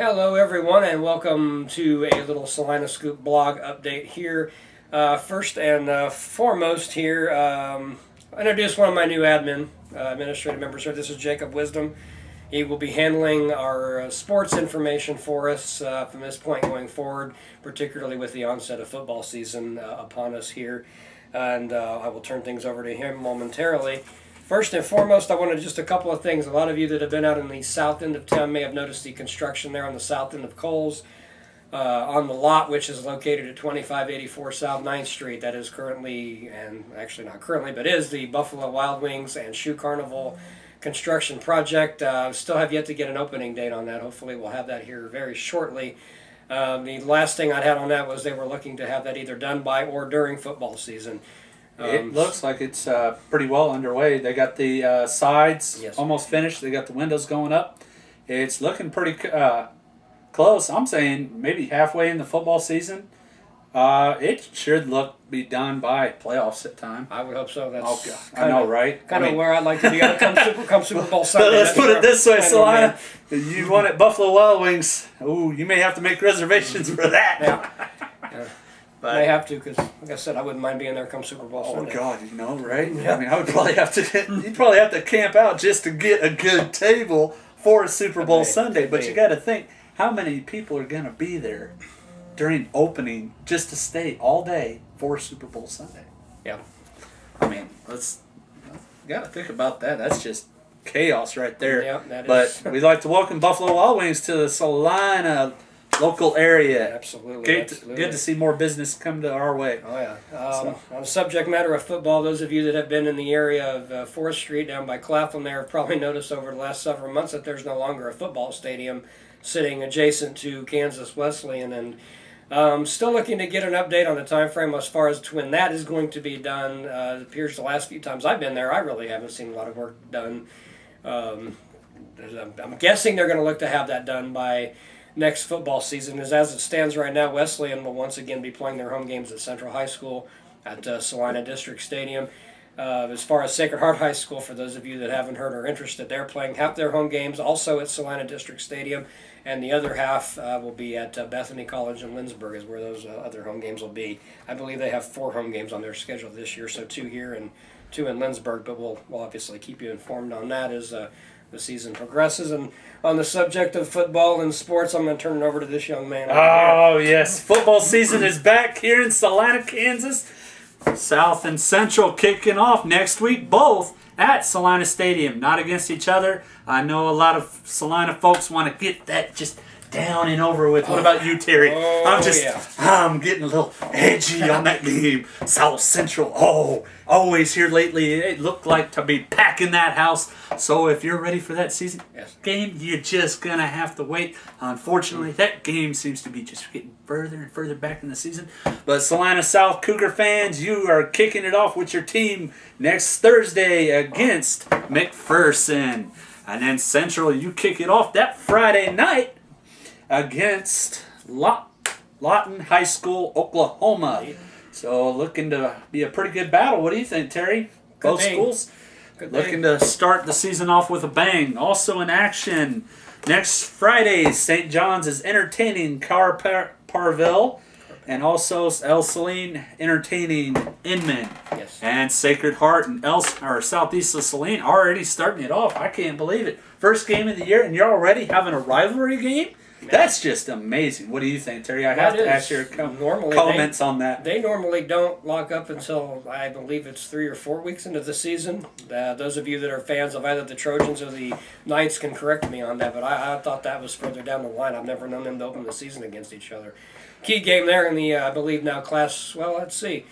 Hello, everyone, and welcome to a little Salina Scoop blog update here. First and foremost here, I introduced one of my new administrative members here. This is Jacob Wisdom. He will be handling our sports information for us from this point going forward, particularly with the onset of football season upon us here. And I will turn things over to him momentarily. First and foremost, I wanted just a couple of things. A lot of you that have been out in the south end of town may have noticed the construction there on the south end of Coles on the lot, which is located at 2584 South 9th Street. That is currently, and actually not currently, but is the Buffalo Wild Wings and Shoe Carnival construction project. Still have yet to get an opening date on that. Hopefully we'll have that here very shortly. The last thing I had on that was they were looking to have that either done by or during football season. It looks like it's pretty well underway. They got the sides almost finished. They got the windows going up. It's looking pretty close. I'm saying maybe halfway in the football season. It should be done by playoffs time. I would hope so. That's I know, right? Kind of where I'd like to be. Come Super Bowl Sunday. Let's put it this way, Salina. You want it Buffalo Wild Wings. Ooh, you may have to make reservations for that. Yeah. But I have to because, like I said, I wouldn't mind being there come Super Bowl Sunday. Oh God, right? Yeah. I mean, I would probably have to. You'd probably have to camp out just to get a good table for a Super Bowl Sunday. But you got to think, how many people are going to be there during opening just to stay all day for Super Bowl Sunday? Yeah. I mean, got to think about that. That's just chaos right there. Yeah, that is. But we'd like to welcome Buffalo Wild Wings to the Salina local area. Absolutely. Good to see more business come to our way. Oh, yeah. On the subject matter of football, those of you that have been in the area of 4th Street down by Claflin there have probably noticed over the last several months that there's no longer a football stadium sitting adjacent to Kansas Wesleyan. And still looking to get an update on the time frame as far as to when that is going to be done. It appears the last few times I've been there, I really haven't seen a lot of work done. I'm guessing they're going to look to have that done by next football season. As it stands right now, Wesleyan will once again be playing their home games at Central High School at Salina District Stadium. As far as Sacred Heart High School, for those of you that haven't heard or interested, they're playing half their home games also at Salina District Stadium, and the other half will be at Bethany College in Lindsborg is where those other home games will be. I believe they have 4 home games on their schedule this year, so 2 here and 2 in Lindsborg, but we'll obviously keep you informed on that as the season progresses. And on the subject of football and sports, I'm going to turn it over to this young man. Oh, yes. Football season is back here in Salina, Kansas. South and Central kicking off next week, both at Salina Stadium, not against each other. I know a lot of Salina folks want to get that just down and over with. What about you, Terry? I'm getting a little edgy on that game. South Central, always here lately. It looked like to be packing that house. So if you're ready for that season game, you're just going to have to wait. Unfortunately, that game seems to be just getting further and further back in the season. But Salina South Cougar fans, you are kicking it off with your team next Thursday against McPherson. And then Central, you kick it off that Friday night against Lawton High School, Oklahoma. So looking to be a pretty good battle. What do you think, Terry? Both schools looking to start the season off with a bang. Also in action next Friday, St. John's is entertaining Parville, and also El Saline entertaining Inman. Yes. And Sacred Heart and Southeast of Saline already starting it off. I can't believe it. First game of the year, and you're already having a rivalry game? That's just amazing. What do you think, Terry? I have to ask your comments on that. They normally don't lock up until, I believe it's 3 or 4 weeks into the season. Those of you that are fans of either the Trojans or the Knights can correct me on that, but I thought that was further down the line. I've never known them to open the season against each other. Key game there in the, I believe now class, let's see.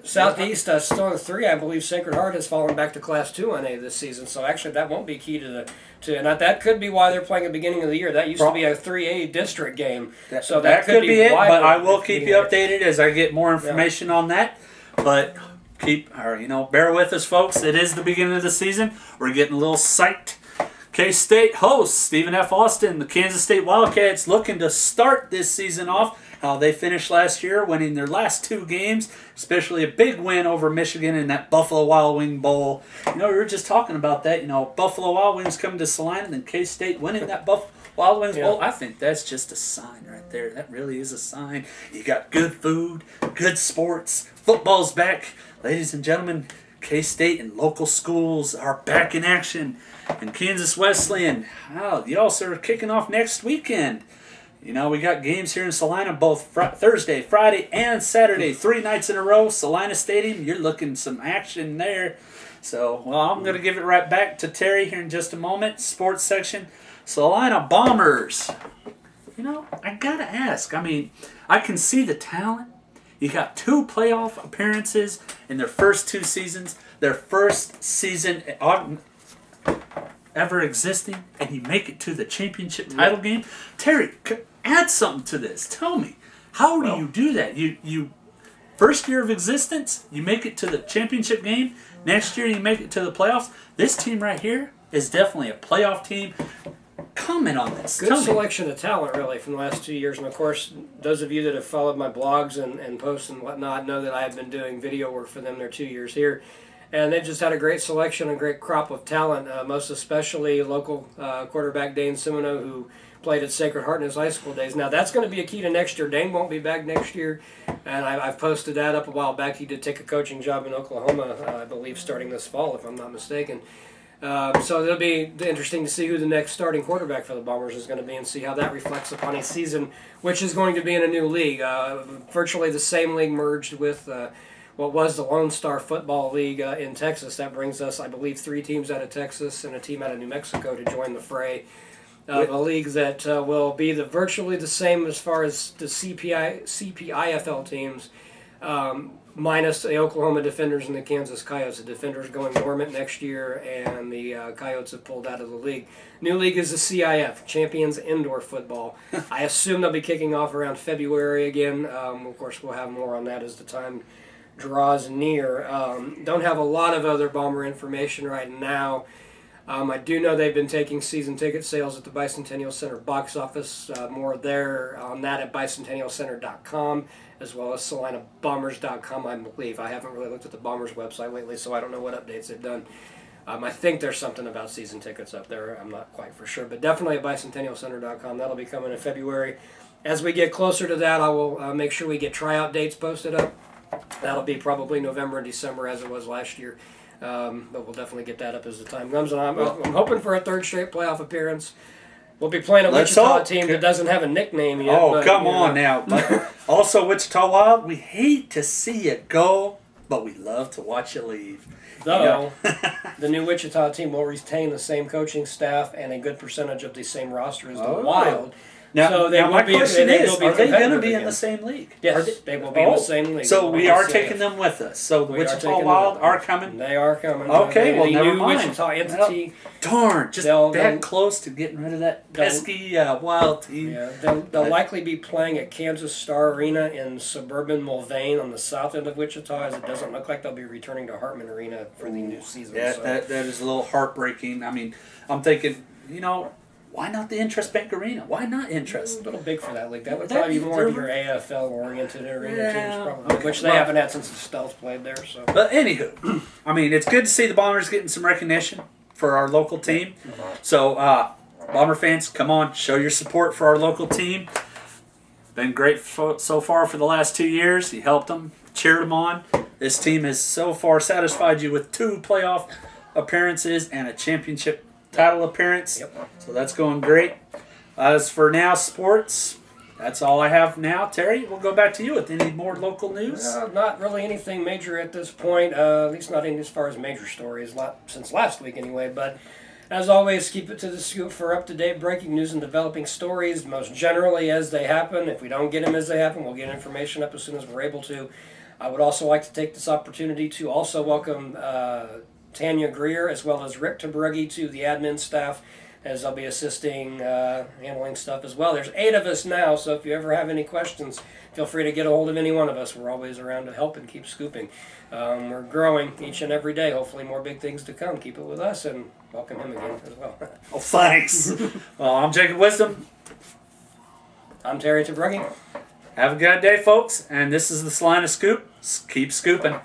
Southeast still in 3. I believe Sacred Heart has fallen back to Class 2 on A this season. So actually, that won't be key to that could be why they're playing at the beginning of the year. That used to be a 3A district game. So that could be it. But I will keep you updated as I get more information on that. But bear with us, folks. It is the beginning of the season. We're getting a little psyched. K-State hosts Stephen F. Austin, the Kansas State Wildcats, looking to start this season off how they finished last year, winning their last 2 games, especially a big win over Michigan in that Buffalo Wild Wing Bowl. We were just talking about that. Buffalo Wild Wings coming to Salina, and then K-State winning that Wild Wings Yeah. Bowl, I think that's just a sign right there. That really is a sign. You got good food, good sports, football's back. Ladies and gentlemen, K-State and local schools are back in action. And Kansas Wesleyan, the also are kicking off next weekend. You know, we got games here in Salina both Thursday, Friday, and Saturday. 3 nights in a row. Salina Stadium, you're looking some action there. So, well, I'm going to give it right back to Terry here in just a moment. Sports section. Salina Bombers. You know, I got to ask. I mean, I can see the talent. You got 2 playoff appearances in their first 2 seasons. Their first season ever existing, and you make it to the championship title game. Terry, add something to this. Tell me, how do you do that? You first year of existence, you make it to the championship game. Next year, you make it to the playoffs. This team right here is definitely a playoff team. Comment on this. Good selection of talent, really, from the last 2 years. And, of course, those of you that have followed my blogs and posts and whatnot know that I have been doing video work for them their 2 years here. And they've just had a great selection, a great crop of talent, most especially local quarterback Dane Simoneau, who played at Sacred Heart in his high school days. Now, that's going to be a key to next year. Dane won't be back next year, and I've posted that up a while back. He did take a coaching job in Oklahoma, I believe, starting this fall, if I'm not mistaken. So it'll be interesting to see who the next starting quarterback for the Bombers is going to be and see how that reflects upon a season, which is going to be in a new league. Virtually the same league merged with what was the Lone Star Football League in Texas. That brings us, I believe, 3 teams out of Texas and a team out of New Mexico to join the fray. A league that will be virtually the same as far as the CPIFL teams, minus the Oklahoma Defenders and the Kansas Coyotes. The Defenders going dormant next year, and the Coyotes have pulled out of the league. New league is the CIF, Champions Indoor Football. I assume they'll be kicking off around February again. Of course, we'll have more on that as the time draws near. Don't have a lot of other Bomber information right now. I do know they've been taking season ticket sales at the Bicentennial Center box office. More there on that at bicentennialcenter.com, as well as salinabombers.com, I believe. I haven't really looked at the Bombers website lately, so I don't know what updates they've done. I think there's something about season tickets up there. I'm not quite for sure, but definitely at bicentennialcenter.com. That'll be coming in February. As we get closer to that, I will make sure we get tryout dates posted up. That'll be probably November and December as it was last year. But we'll definitely get that up as the time comes. And I'm hoping for a 3rd straight playoff appearance. We'll be playing a Wichita team that doesn't have a nickname yet. Oh, but, come on now. But also, Wichita Wild, we hate to see you go, but we love to watch you leave. Though, the new Wichita team will retain the same coaching staff and a good percentage of the same roster as the Wild. Now, so they my question is, are they going to be again. in the same league? Yes, they will be in the same league. So we are taking them with us. So the Wichita Wild are coming? They are coming. Okay, well, never mind. mind. Wichita entity. Well, darn, just that close to getting rid of that pesky Wild team. Yeah, they'll likely be playing at Kansas Star Arena in suburban Mulvane on the south end of Wichita, as it doesn't look like they'll be returning to Hartman Arena for the new season. Yeah, that is a little heartbreaking. I mean, I'm thinking, why not the Interest Bank Arena? Why not Interest? A little big for that league. That would probably be more of your AFL-oriented arena teams, probably, which they haven't had since the Stealth played there. So, but anywho, I mean, it's good to see the Bombers getting some recognition for our local team. So, Bomber fans, come on, show your support for our local team. Been great so far for the last 2 years. You helped them, cheered them on. This team has so far satisfied you with 2 playoff appearances and a championship title appearance. Yep. So that's going great. As for now, sports, that's all I have now. Terry, we'll go back to you with any more local news. Not really anything major at this point, at least not as far as major stories, not since last week anyway. But as always, keep it to the scoop for up-to-date breaking news and developing stories, most generally as they happen. If we don't get them as they happen, we'll get information up as soon as we're able to. I would also like to take this opportunity to also welcome Tanya Greer as well as Rick Tabruggi to the admin staff, as I'll be assisting handling stuff as well. There's 8 of us now, so if you ever have any questions, feel free to get a hold of any one of us. We're always around to help and keep scooping. We're growing each and every day. Hopefully more big things to come. Keep it with us, and welcome him again as well. Oh, thanks. Well, I'm Jacob Wisdom. I'm Terry Tabruggi. Have a good day, folks, and this is the Salina Scoop. Keep scooping.